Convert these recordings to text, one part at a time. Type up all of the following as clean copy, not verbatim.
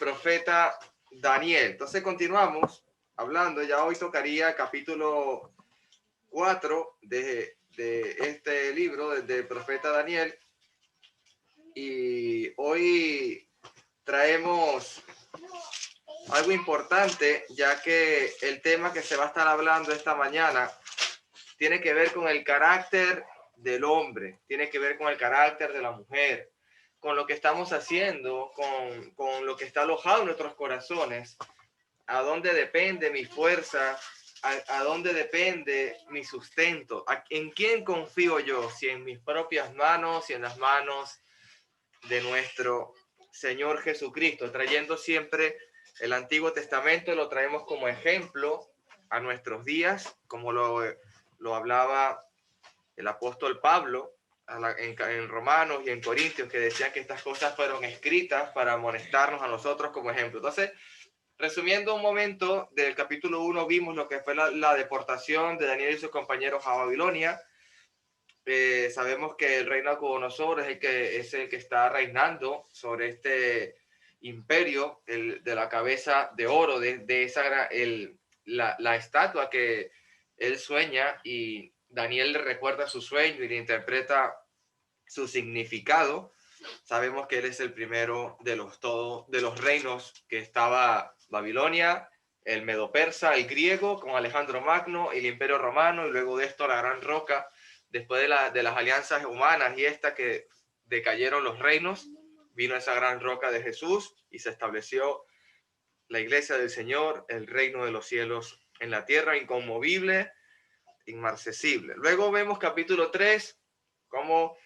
profeta Daniel. Entonces continuamos hablando, ya hoy tocaría capítulo 4 de este libro del profeta Daniel. Y hoy traemos algo importante, ya que el tema que se va a estar hablando esta mañana tiene que ver con el carácter del hombre, tiene que ver con el carácter de la mujer, con lo que estamos haciendo, con lo que está alojado en nuestros corazones, a dónde depende mi fuerza, a dónde depende mi sustento, en quién confío yo, si en mis propias manos, si en las manos de nuestro Señor Jesucristo, trayendo siempre el Antiguo Testamento, lo traemos como ejemplo a nuestros días, como lo hablaba el apóstol Pablo en Romanos y en Corintios, que decían que estas cosas fueron escritas para amonestarnos a nosotros como ejemplo. Entonces, resumiendo un momento, del capítulo 1 vimos lo que fue la deportación de Daniel y sus compañeros a Babilonia. Sabemos que el rey Nabucodonosor es el que está reinando sobre este imperio, de la cabeza de oro, la estatua que él sueña, y Daniel le recuerda su sueño y le interpreta su significado. Sabemos que él es el primero de los reinos que estaba Babilonia, el Medo-Persa, el griego con Alejandro Magno, el Imperio Romano, y luego de esto la Gran Roca. Después de las alianzas humanas y que decayeron los reinos, vino esa gran roca de Jesús y se estableció la iglesia del Señor, el reino de los cielos en la tierra, inconmovible, inmarcesible. Luego vemos capítulo 3, cómo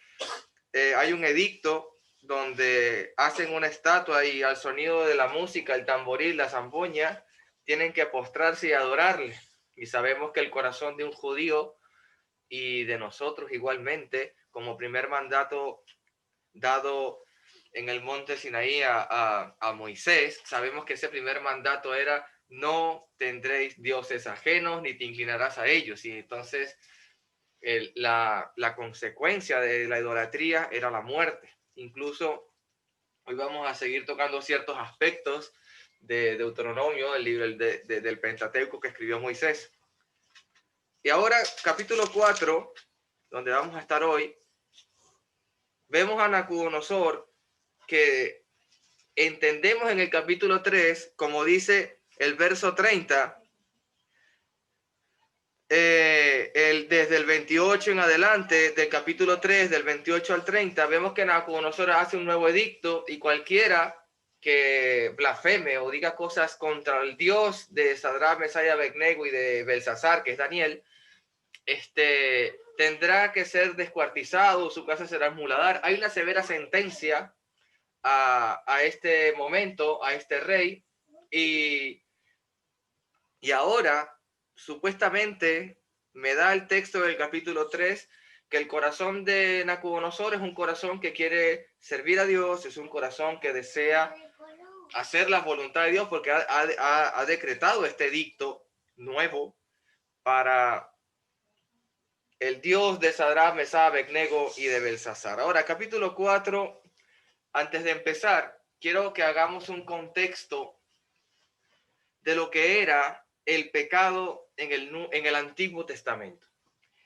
hay un edicto donde hacen una estatua y al sonido de la música, el tamboril, la zampoña, tienen que postrarse y adorarle. Y sabemos que el corazón de un judío y de nosotros igualmente, como primer mandato dado en el monte Sinaí a Moisés, sabemos que ese primer mandato era: no tendréis dioses ajenos ni te inclinarás a ellos. Y entonces la consecuencia de la idolatría era la muerte. Incluso hoy vamos a seguir tocando ciertos aspectos de Deuteronomio, el libro del Pentateuco que escribió Moisés. Y ahora, capítulo 4, donde vamos a estar hoy, vemos a Nabucodonosor, que entendemos en el capítulo 3, como dice el verso 30, desde el 28 en adelante, del capítulo 3, del 28 al 30, vemos que Nabucodonosor hace un nuevo edicto, y cualquiera que blasfeme o diga cosas contra el Dios de Sadrach, Mesach y Abednego y de Belsasar, que es Daniel, tendrá que ser descuartizado, su casa será muladar. Hay una severa sentencia a este momento, a este rey, y ahora supuestamente me da el texto del capítulo 3 que el corazón de Nabucodonosor es un corazón que quiere servir a Dios, es un corazón que desea hacer la voluntad de Dios, porque ha decretado este edicto nuevo para el Dios de Sadrach, Mesach, Abednego y de Belsasar. Ahora, capítulo 4, antes de empezar, quiero que hagamos un contexto de lo que era el pecado en el Antiguo Testamento.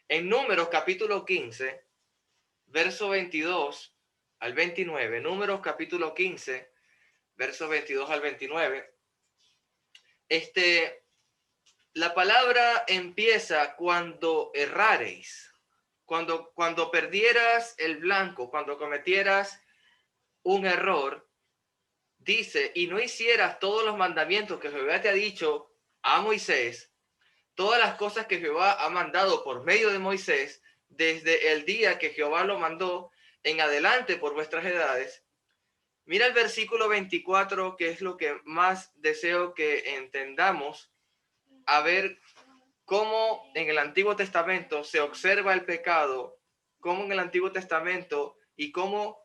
En Números, capítulo 15, verso 22 al 29, Números, capítulo 15, verso 22 al 29, la palabra empieza: cuando errareis, cuando perdieras el blanco, cuando cometieras un error, dice, y no hicieras todos los mandamientos que Jehová te ha dicho a Moisés, todas las cosas que Jehová ha mandado por medio de Moisés, desde el día que Jehová lo mandó en adelante por vuestras edades. Mira el versículo 24, que es lo que más deseo que entendamos, a ver cómo en el Antiguo Testamento se observa el pecado, cómo en el Antiguo Testamento, y cómo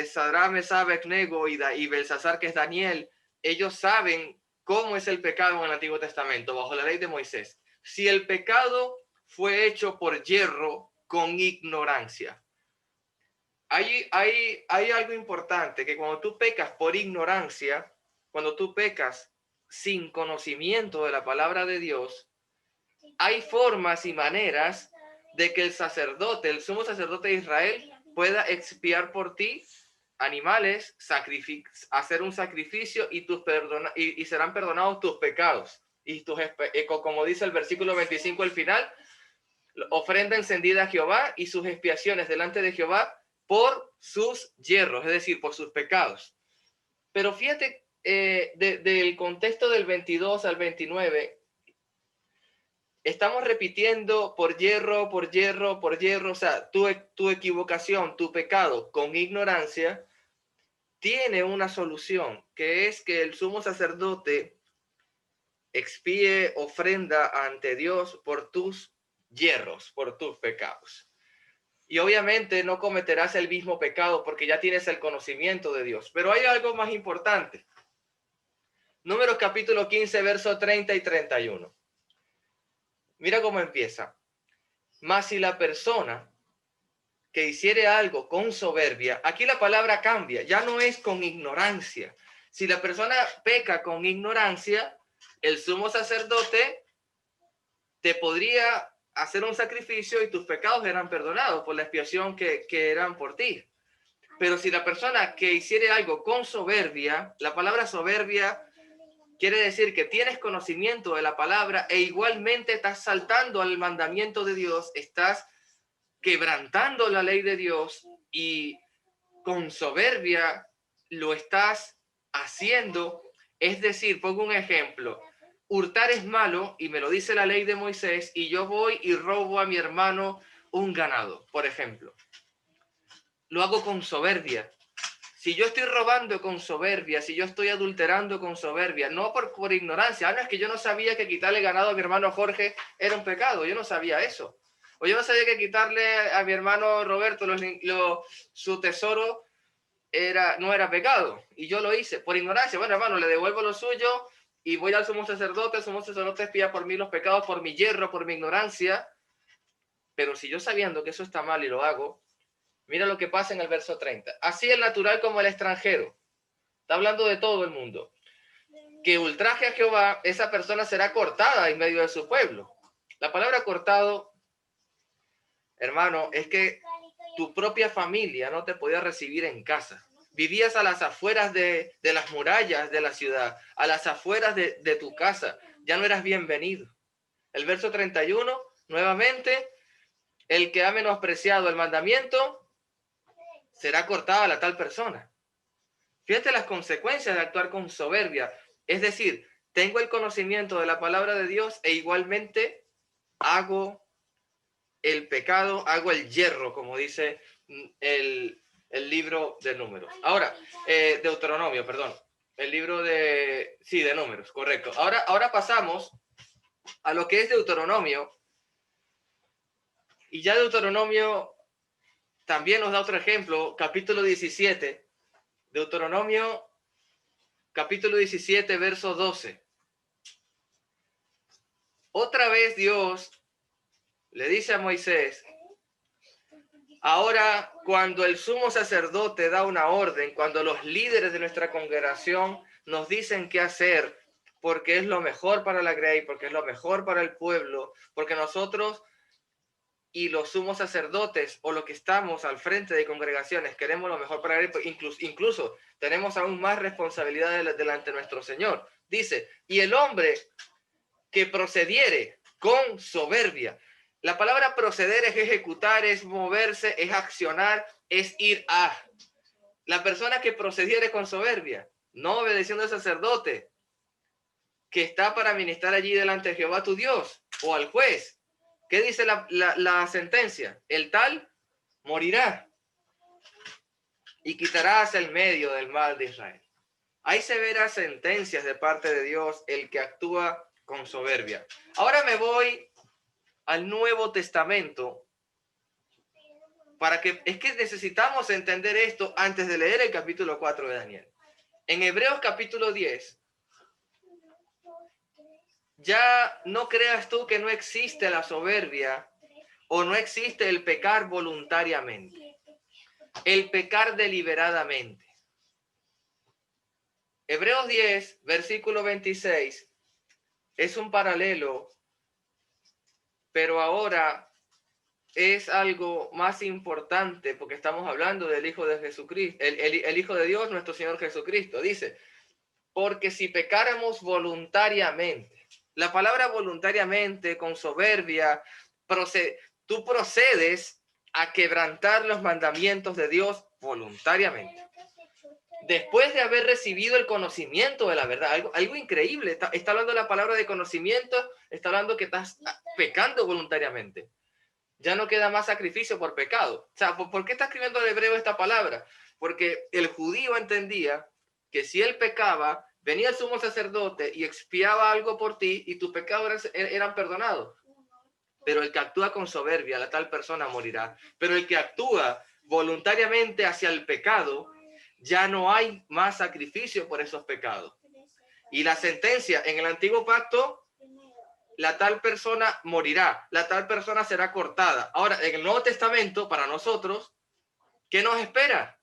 Sadrach, Mesach, Abednego y Belsasar, que es Daniel, ellos saben cómo es el pecado en el Antiguo Testamento, bajo la ley de Moisés. Si el pecado fue hecho por yerro con ignorancia, hay algo importante, que cuando tú pecas por ignorancia, cuando tú pecas sin conocimiento de la palabra de Dios, hay formas y maneras de que el sacerdote, el sumo sacerdote de Israel, pueda expiar por ti animales, hacer un sacrificio y serán perdonados tus pecados. Y como dice el versículo 25 al final, ofrenda encendida a Jehová y sus expiaciones delante de Jehová por sus yerros, es decir, por sus pecados. Pero fíjate, del contexto del 22 al 29, estamos repitiendo por hierro, por hierro, por hierro. O sea, tu equivocación, tu pecado con ignorancia tiene una solución, que es que el sumo sacerdote expíe ofrenda ante Dios por tus hierros, por tus pecados. Y obviamente no cometerás el mismo pecado porque ya tienes el conocimiento de Dios. Pero hay algo más importante. Números capítulo 15, verso 30 y 31. Mira cómo empieza. Mas si la persona que hiciere algo con soberbia, aquí la palabra cambia, ya no es con ignorancia. Si la persona peca con ignorancia, el sumo sacerdote te podría hacer un sacrificio y tus pecados eran perdonados por la expiación que eran por ti. Pero si la persona que hiciere algo con soberbia, la palabra soberbia quiere decir que tienes conocimiento de la palabra e igualmente estás saltando al mandamiento de Dios, estás quebrantando la ley de Dios y con soberbia lo estás haciendo. Es decir, pongo un ejemplo. Hurtar es malo y me lo dice la ley de Moisés y yo voy y robo a mi hermano un ganado, por ejemplo. Lo hago con soberbia. Si yo estoy robando con soberbia, si yo estoy adulterando con soberbia, no por ignorancia, no es que yo no sabía que quitarle ganado a mi hermano Jorge era un pecado, yo no sabía eso. O yo no sabía que quitarle a mi hermano Roberto su tesoro no era pecado, y yo lo hice por ignorancia. Bueno, hermano, le devuelvo lo suyo y voy al sumo sacerdote. El sumo sacerdote espía por mí los pecados, por mi yerro, por mi ignorancia. Pero si yo sabiendo que eso está mal y lo hago, mira lo que pasa en el verso 30. Así el natural como el extranjero. Está hablando de todo el mundo. Que ultraje a Jehová, esa persona será cortada en medio de su pueblo. La palabra cortado, hermano, es que tu propia familia no te podía recibir en casa. Vivías a las afueras de las murallas de la ciudad, a las afueras de tu casa. Ya no eras bienvenido. El verso 31, nuevamente, el que ha menospreciado el mandamiento será cortada a la tal persona. Fíjate las consecuencias de actuar con soberbia. Es decir, tengo el conocimiento de la palabra de Dios e igualmente hago el pecado, hago el yerro, como dice el libro de Números. Ahora, Deuteronomio, perdón. El libro de Números, correcto. Ahora pasamos a lo que es Deuteronomio. Y ya Deuteronomio también nos da otro ejemplo, capítulo 17. Deuteronomio, capítulo 17, verso 12. Otra vez Dios le dice a Moisés, ahora cuando el sumo sacerdote da una orden, cuando los líderes de nuestra congregación nos dicen qué hacer, porque es lo mejor para la grey, porque es lo mejor para el pueblo, porque nosotros y los sumos sacerdotes o los que estamos al frente de congregaciones queremos lo mejor para él, incluso tenemos aún más responsabilidad delante de nuestro Señor. Dice, y el hombre que procediere con soberbia. La palabra proceder es ejecutar, es moverse, es accionar, es ir a. La persona que procediere con soberbia, no obedeciendo al sacerdote, que está para ministrar allí delante de Jehová tu Dios, o al juez. ¿Qué dice la sentencia? El tal morirá y quitarás el medio del mal de Israel. Hay severas sentencias de parte de Dios el que actúa con soberbia. Ahora me voy al Nuevo Testamento es que necesitamos entender esto antes de leer el capítulo 4 de Daniel. En Hebreos capítulo 10, ya no creas tú que no existe la soberbia o no existe el pecar voluntariamente. el pecar deliberadamente. Hebreos 10, versículo 26, es un paralelo, pero ahora es algo más importante porque estamos hablando del Hijo de Jesucristo, el Hijo de Dios, nuestro Señor Jesucristo. Dice, porque si pecáramos voluntariamente, la palabra voluntariamente, con soberbia, tú procedes a quebrantar los mandamientos de Dios voluntariamente. Después de haber recibido el conocimiento de la verdad, algo increíble, está hablando la palabra de conocimiento, está hablando que estás pecando voluntariamente. Ya no queda más sacrificio por pecado. O sea, ¿por qué está escribiendo el hebreo esta palabra? Porque el judío entendía que si él pecaba, venía el sumo sacerdote y expiaba algo por ti y tus pecados eran perdonados. Pero el que actúa con soberbia, la tal persona morirá. Pero el que actúa voluntariamente hacia el pecado, ya no hay más sacrificio por esos pecados. Y la sentencia en el antiguo pacto, la tal persona morirá, la tal persona será cortada. Ahora, en el Nuevo Testamento, para nosotros, ¿qué nos espera?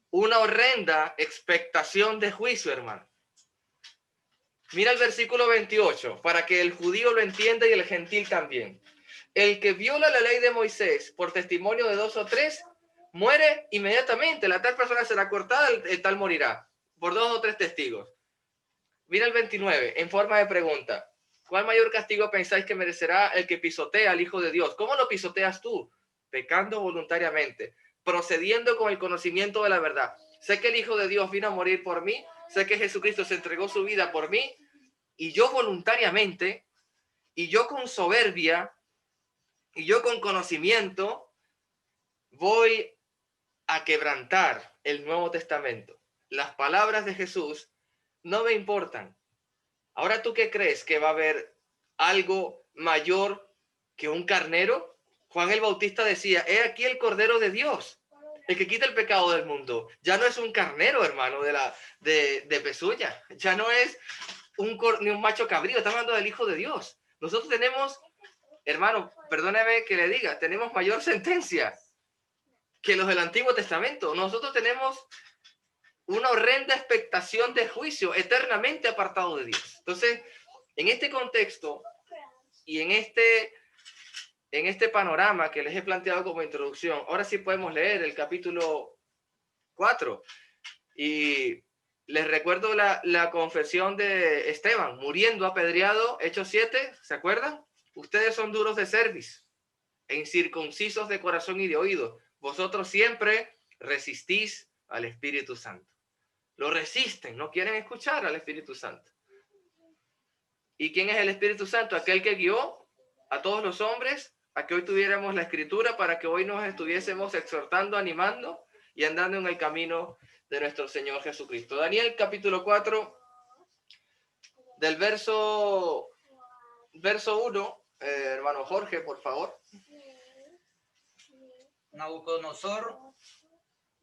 Una horrenda expectación de juicio, hermano. Mira el versículo 28, para que el judío lo entienda y el gentil también. El que viola la ley de Moisés por testimonio de 2 o 3, muere inmediatamente. La tal persona será cortada, el tal morirá por 2 o 3 testigos. Mira el 29, en forma de pregunta. ¿Cuál mayor castigo pensáis que merecerá el que pisotea al Hijo de Dios? ¿Cómo lo pisoteas tú? Pecando voluntariamente, procediendo con el conocimiento de la verdad. Sé que el Hijo de Dios vino a morir por mí, sé que Jesucristo se entregó su vida por mí, y yo voluntariamente, y yo con soberbia, y yo con conocimiento, voy a quebrantar el Nuevo Testamento. Las palabras de Jesús no me importan. Ahora, ¿tú qué crees? ¿Que va a haber algo mayor que un carnero? Juan el Bautista decía, he aquí el Cordero de Dios, el que quita el pecado del mundo. Ya no es un carnero, hermano, de pezuña. Ya no es ni un macho cabrío. Está hablando del Hijo de Dios. Nosotros tenemos, hermano, perdóneme que le diga, tenemos mayor sentencia que los del Antiguo Testamento. Nosotros tenemos una horrenda expectación de juicio eternamente apartado de Dios. Entonces, en este contexto y en este panorama que les he planteado como introducción, ahora sí podemos leer el capítulo 4. Y les recuerdo la confesión de Esteban, muriendo apedreado, Hechos 7, ¿se acuerdan? Ustedes son duros de cerviz, e incircuncisos de corazón y de oído. Vosotros siempre resistís al Espíritu Santo. Lo resisten, no quieren escuchar al Espíritu Santo. ¿Y quién es el Espíritu Santo? Aquel que guió a todos los hombres a que hoy tuviéramos la Escritura, para que hoy nos estuviésemos exhortando, animando y andando en el camino de nuestro Señor Jesucristo. Daniel capítulo 4, del verso 1, hermano Jorge, por favor. Nabucodonosor,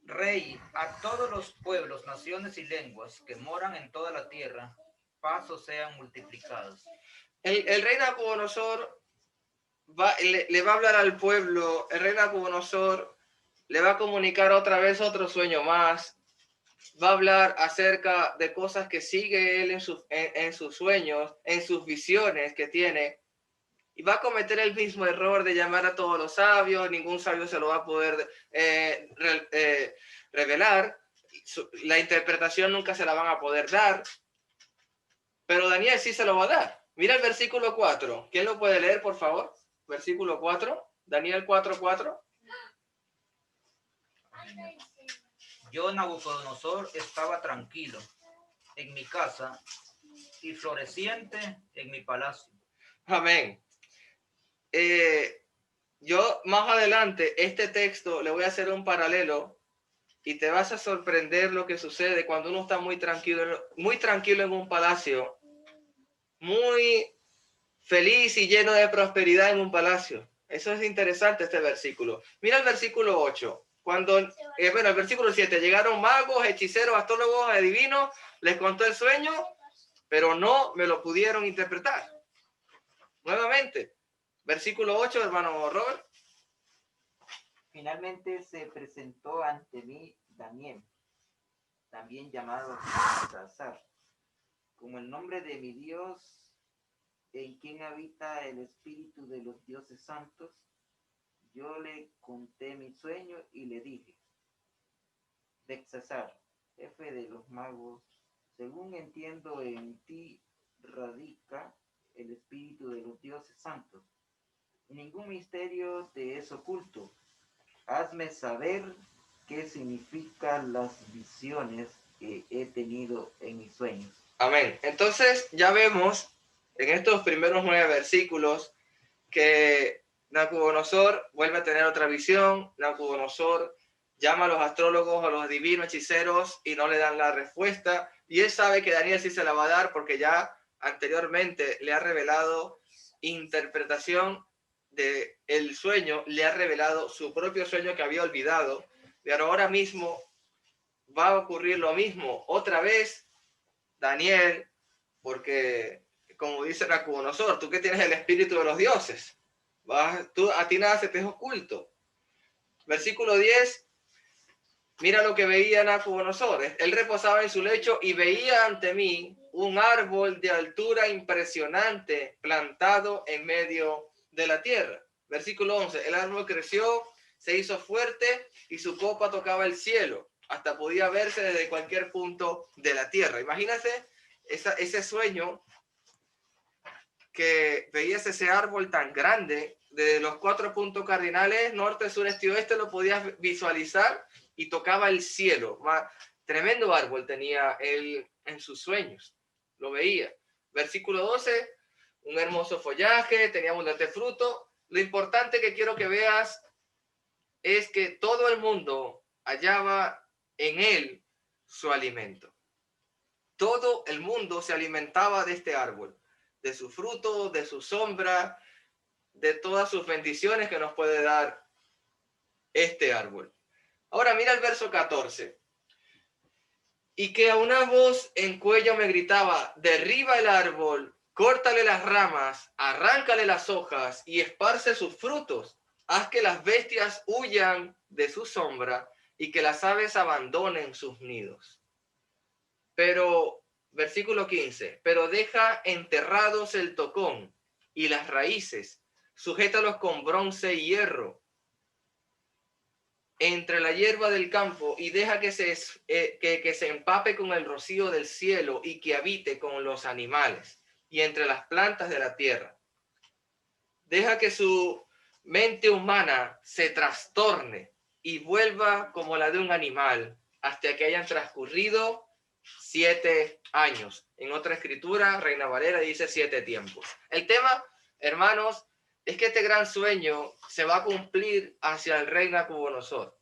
rey, a todos los pueblos, naciones y lenguas que moran en toda la tierra, pasos sean multiplicados. El rey Nabucodonosor le va a hablar al pueblo. El rey Nabucodonosor le va a comunicar otra vez otro sueño más. Va a hablar acerca de cosas que sigue él en sus sueños, en sus visiones que tiene. Y va a cometer el mismo error de llamar a todos los sabios. Ningún sabio se lo va a poder revelar. La interpretación nunca se la van a poder dar. Pero Daniel sí se lo va a dar. Mira el versículo 4. ¿Quién lo puede leer, por favor? Versículo 4. Daniel 4:4. Yo, Nabucodonosor, estaba tranquilo en mi casa y floreciente en mi palacio. Amén. Yo más adelante, este texto, le voy a hacer un paralelo y te vas a sorprender lo que sucede cuando uno está muy tranquilo en un palacio, muy feliz y lleno de prosperidad en un palacio. Eso es interesante, este versículo. Mira el versículo 8. El versículo 7, llegaron magos, hechiceros, astrólogos, adivinos, les contó el sueño, pero no me lo pudieron interpretar. Nuevamente, versículo 8, hermano Robert. Finalmente se presentó ante mí Daniel, también llamado Belsasar, como el nombre de mi Dios, en quien habita el espíritu de los dioses santos. Yo le conté mi sueño y le dije: Belsasar, jefe de los magos, según entiendo, en ti radica el espíritu de los dioses santos. Ningún misterio te es oculto. Hazme saber qué significan las visiones que he tenido en mis sueños. Amén. Entonces ya vemos en estos primeros 9 versículos que Nabucodonosor vuelve a tener otra visión. Nabucodonosor llama a los astrólogos, a los divinos hechiceros, y no le dan la respuesta. Y él sabe que Daniel sí se la va a dar, porque ya anteriormente le ha revelado interpretación del sueño, le ha revelado su propio sueño que había olvidado. Pero ahora mismo va a ocurrir lo mismo. Otra vez, Daniel, porque como dice Nabucodonosor, tú que tienes el espíritu de los dioses, a ti nada se te es oculto. Versículo 10, mira lo que veía Nabucodonosor. Él reposaba en su lecho y veía ante mí un árbol de altura impresionante plantado en medio de la tierra. Versículo 11, el árbol creció, se hizo fuerte y su copa tocaba el cielo, hasta podía verse desde cualquier punto de la tierra. Imagínate ese sueño, que veías ese árbol tan grande, de los 4 puntos cardinales, norte, sur, este y oeste, lo podías visualizar y tocaba el cielo. Tremendo árbol tenía él en sus sueños, lo veía. Versículo 12, un hermoso follaje, tenía abundante fruto. Lo importante que quiero que veas es que todo el mundo hallaba en él su alimento. Todo el mundo se alimentaba de este árbol, de su fruto, de su sombra, de todas sus bendiciones que nos puede dar este árbol. Ahora mira el verso 14. Y que a una voz en cuello me gritaba: derriba el árbol, córtale las ramas, arráncale las hojas y esparce sus frutos. Haz que las bestias huyan de su sombra y que las aves abandonen sus nidos. Pero, versículo 15, pero deja enterrados el tocón y las raíces, sujétalos con bronce y hierro entre la hierba del campo y deja que se empape con el rocío del cielo y que habite con los animales y entre las plantas de la tierra. Deja que su mente humana se trastorne y vuelva como la de un animal hasta que hayan transcurrido 7 años. En otra escritura, Reina Valera dice 7 tiempos. El tema, hermanos, es que este gran sueño se va a cumplir hacia el rey Nabucodonosor.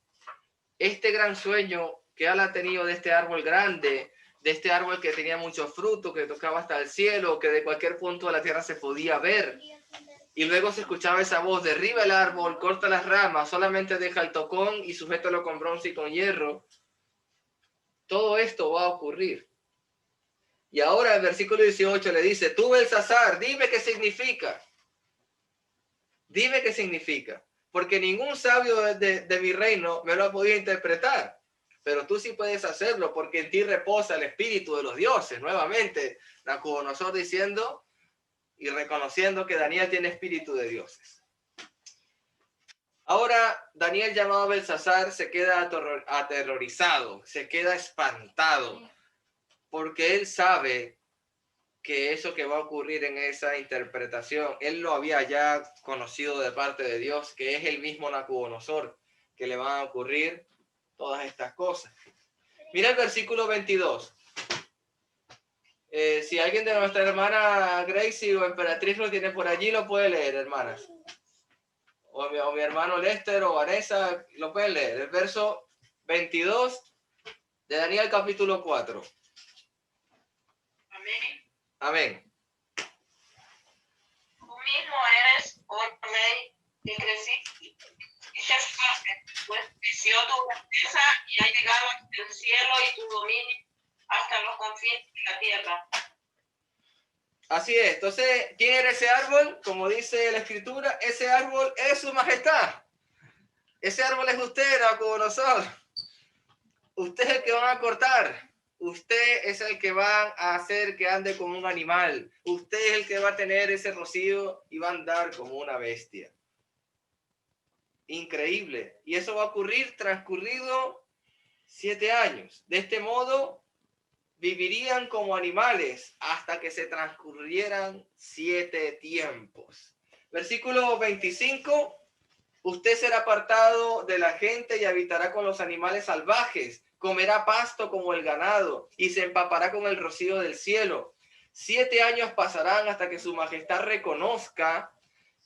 Este gran sueño que él ha tenido de este árbol grande, de este árbol que tenía mucho fruto, que tocaba hasta el cielo, que de cualquier punto de la tierra se podía ver. Y luego se escuchaba esa voz: derriba el árbol, corta las ramas, solamente deja el tocón y sujétalo con bronce y con hierro. Todo esto va a ocurrir. Y ahora el versículo 18 le dice: tú, Belsasar, dime qué significa. Dime qué significa. Porque ningún sabio de mi reino me lo ha podido interpretar. Pero tú sí puedes hacerlo, porque en ti reposa el espíritu de los dioses. Nuevamente, Nabucodonosor diciendo y reconociendo que Daniel tiene espíritu de dioses. Ahora, Daniel, llamado Belsasar, se queda aterrorizado, se queda espantado, porque él sabe que eso que va a ocurrir en esa interpretación, él lo había ya conocido de parte de Dios, que es el mismo Nabucodonosor, que le van a ocurrir todas estas cosas. Mira el versículo 22. Si alguien de nuestra hermana Gracie o Emperatriz lo tiene por allí, lo puede leer, hermanas. O mi hermano Lester o Vanessa, lo pueden leer. El verso 22 de Daniel capítulo 4. Amén. Amén. Tú mismo eres, oh rey, que creciste y te fuerte, pues creció tu grandeza y ha llegado hasta el cielo y tu dominio hasta los confines de la tierra. Así es. Entonces, ¿quién era ese árbol? Como dice la escritura, ese árbol es su majestad. Ese árbol es usted, Nabucodonosor. Usted es el que van a cortar. Usted es el que van a hacer que ande como un animal. Usted es el que va a tener ese rocío y va a andar como una bestia. Increíble. Y eso va a ocurrir transcurrido 7 años. De este modo, vivirían como animales hasta que se transcurrieran 7 tiempos. Versículo 25. Usted será apartado de la gente y habitará con los animales salvajes. Comerá pasto como el ganado y se empapará con el rocío del cielo. 7 años pasarán hasta que su majestad reconozca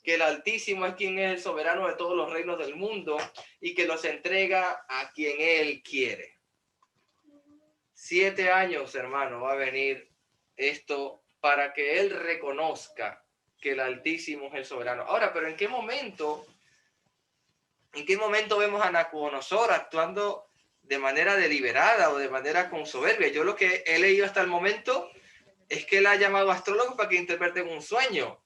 que el Altísimo es quien es el soberano de todos los reinos del mundo y que los entrega a quien él quiere. 7 años, hermano, va a venir esto para que él reconozca que el Altísimo es el soberano. Ahora, pero ¿en qué momento vemos a Nabucodonosor actuando de manera deliberada o de manera con soberbia? Yo lo que he leído hasta el momento es que él ha llamado a astrólogos para que interpreten un sueño.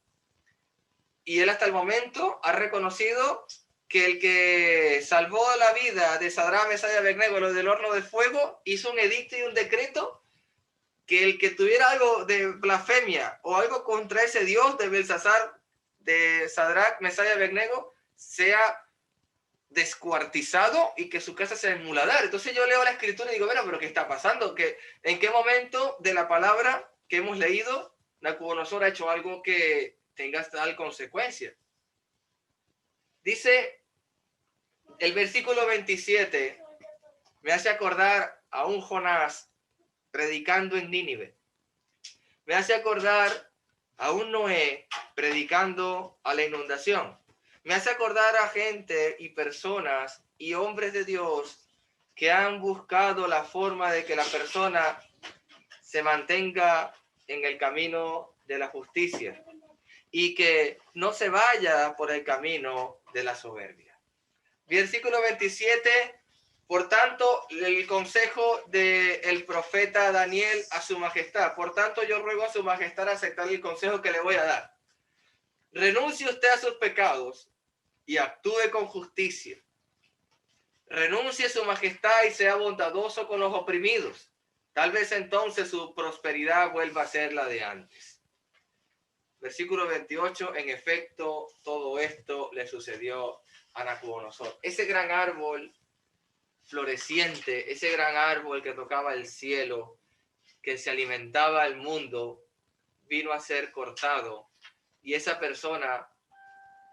Y él hasta el momento ha reconocido que el que salvó la vida de Sadrach, Mesach y Abednego, lo del horno de fuego, hizo un edicto y un decreto que el que tuviera algo de blasfemia o algo contra ese Dios de Belsasar, de Sadrach, Mesach y Abednego, sea descuartizado y que su casa sea muladar. Entonces yo leo la escritura y digo, bueno, pero ¿qué está pasando? ¿En qué momento de la palabra que hemos leído Nabucodonosor ha hecho algo que tenga tal consecuencia? Dice el versículo 27, me hace acordar a un Jonás predicando en Nínive. Me hace acordar a un Noé predicando a la inundación. Me hace acordar a gente y personas y hombres de Dios que han buscado la forma de que la persona se mantenga en el camino de la justicia y que no se vaya por el camino de la soberbia. Versículo 27, por tanto, el consejo del profeta Daniel a su majestad. Por tanto, yo ruego a su majestad aceptar el consejo que le voy a dar. Renuncie usted a sus pecados y actúe con justicia. Renuncie a su majestad y sea bondadoso con los oprimidos. Tal vez entonces su prosperidad vuelva a ser la de antes. Versículo 28, en efecto, todo esto le sucedió a Nabucodonosor. Ese gran árbol floreciente, ese gran árbol que tocaba el cielo, que se alimentaba el mundo, vino a ser cortado. Y esa persona,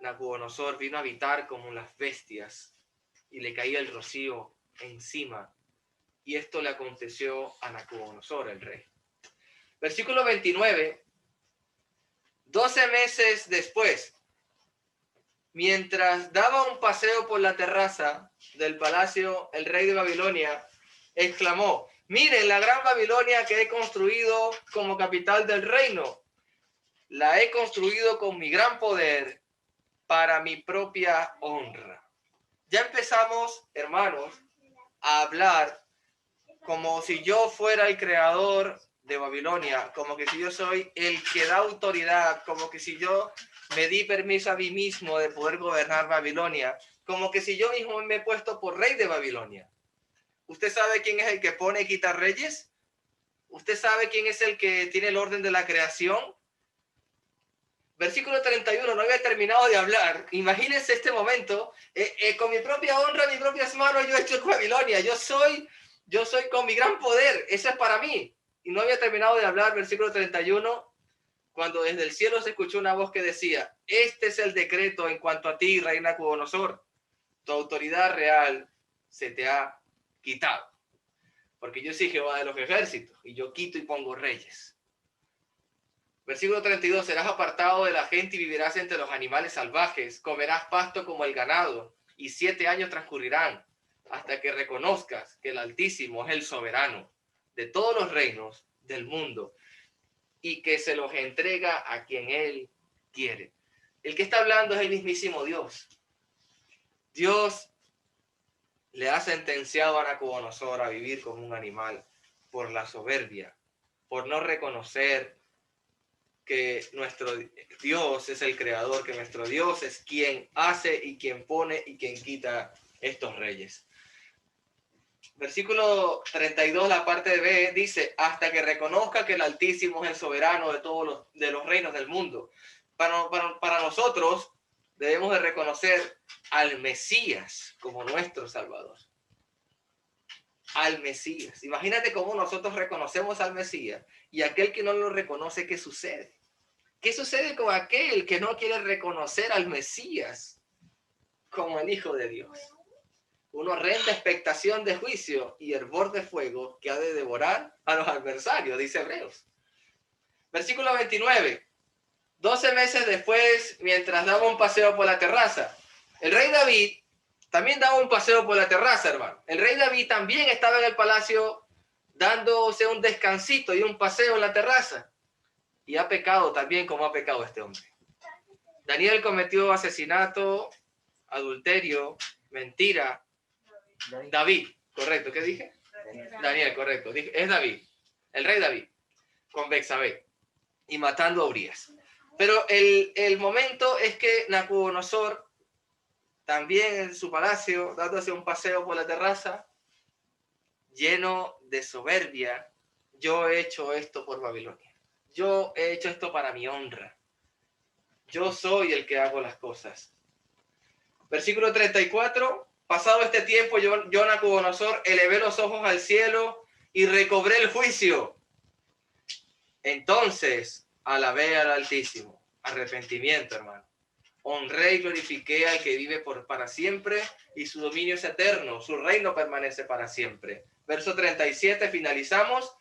Nabucodonosor, vino a habitar como las bestias y le caía el rocío encima. Y esto le aconteció a Nabucodonosor, el rey. Versículo 29. 12 meses después, mientras daba un paseo por la terraza del palacio, el rey de Babilonia exclamó: miren la gran Babilonia que he construido como capital del reino. La he construido con mi gran poder para mi propia honra. Ya empezamos, hermanos, a hablar como si yo fuera el creador de Babilonia, como que si yo soy el que da autoridad, como que si yo me di permiso a mí mismo de poder gobernar Babilonia, como que si yo mismo me he puesto por rey de Babilonia. ¿Usted sabe quién es el que pone y quita reyes? ¿Usted sabe quién es el que tiene el orden de la creación? Versículo 31, no había terminado de hablar. Imagínense este momento, con mi propia honra, mis propias manos, yo he hecho Babilonia, yo soy con mi gran poder, eso es para mí. Y no había terminado de hablar, versículo 31, cuando desde el cielo se escuchó una voz que decía: este es el decreto en cuanto a ti, reina Nabucodonosor, tu autoridad real se te ha quitado. Porque yo soy Jehová de los ejércitos, y yo quito y pongo reyes. Versículo 32, serás apartado de la gente y vivirás entre los animales salvajes, comerás pasto como el ganado, y 7 años transcurrirán hasta que reconozcas que el Altísimo es el soberano de todos los reinos del mundo y que se los entrega a quien él quiere. El que está hablando es el mismísimo Dios. Dios le ha sentenciado a Nabucodonosor a vivir como un animal por la soberbia, por no reconocer que nuestro Dios es el creador, que nuestro Dios es quien hace y quien pone y quien quita estos reyes. Versículo 32, la parte B, dice, hasta que reconozca que el Altísimo es el soberano de todos los reinos del mundo. Para nosotros debemos de reconocer al Mesías como nuestro Salvador. Al Mesías. Imagínate cómo nosotros reconocemos al Mesías y aquel que no lo reconoce, ¿qué sucede? ¿Qué sucede con aquel que no quiere reconocer al Mesías como el Hijo de Dios? Una horrenda expectación de juicio y hervor de fuego que ha de devorar a los adversarios, dice Hebreos. Versículo 29. 12 meses después, mientras daba un paseo por la terraza, el rey David también daba un paseo por la terraza, hermano. El rey David también estaba en el palacio dándose un descansito y un paseo en la terraza. Y ha pecado también como ha pecado este hombre. Daniel cometió asesinato, adulterio, mentira. David, correcto, ¿qué dije? Daniel, correcto. Es David, el rey David, con Betsabé y matando a Urías. Pero el momento es que Nabucodonosor, también en su palacio, dándose un paseo por la terraza, lleno de soberbia, yo he hecho esto por Babilonia. Yo he hecho esto para mi honra. Yo soy el que hago las cosas. Versículo 34. Pasado este tiempo, yo Nabucodonosor, elevé los ojos al cielo y recobré el juicio. Entonces, alabé al Altísimo. Arrepentimiento, hermano. Honré y glorifiqué al que vive para siempre y su dominio es eterno. Su reino permanece para siempre. Verso 37, finalizamos.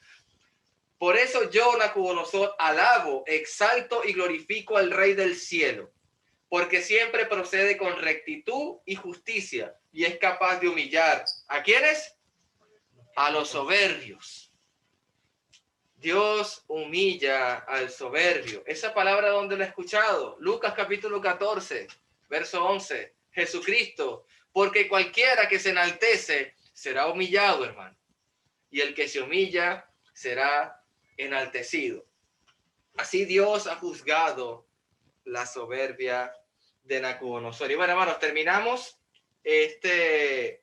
Por eso yo, Nabucodonosor, alabo, exalto y glorifico al Rey del cielo, porque siempre procede con rectitud y justicia y es capaz de humillar. ¿A quiénes? A los soberbios. Dios humilla al soberbio. Esa palabra, ¿dónde la he escuchado? Lucas capítulo 14, verso 11. Jesucristo, porque cualquiera que se enaltece será humillado, hermano. Y el que se humilla será enaltecido. Así Dios ha juzgado la soberbia de Nabucodonosor. Y bueno, hermanos, terminamos este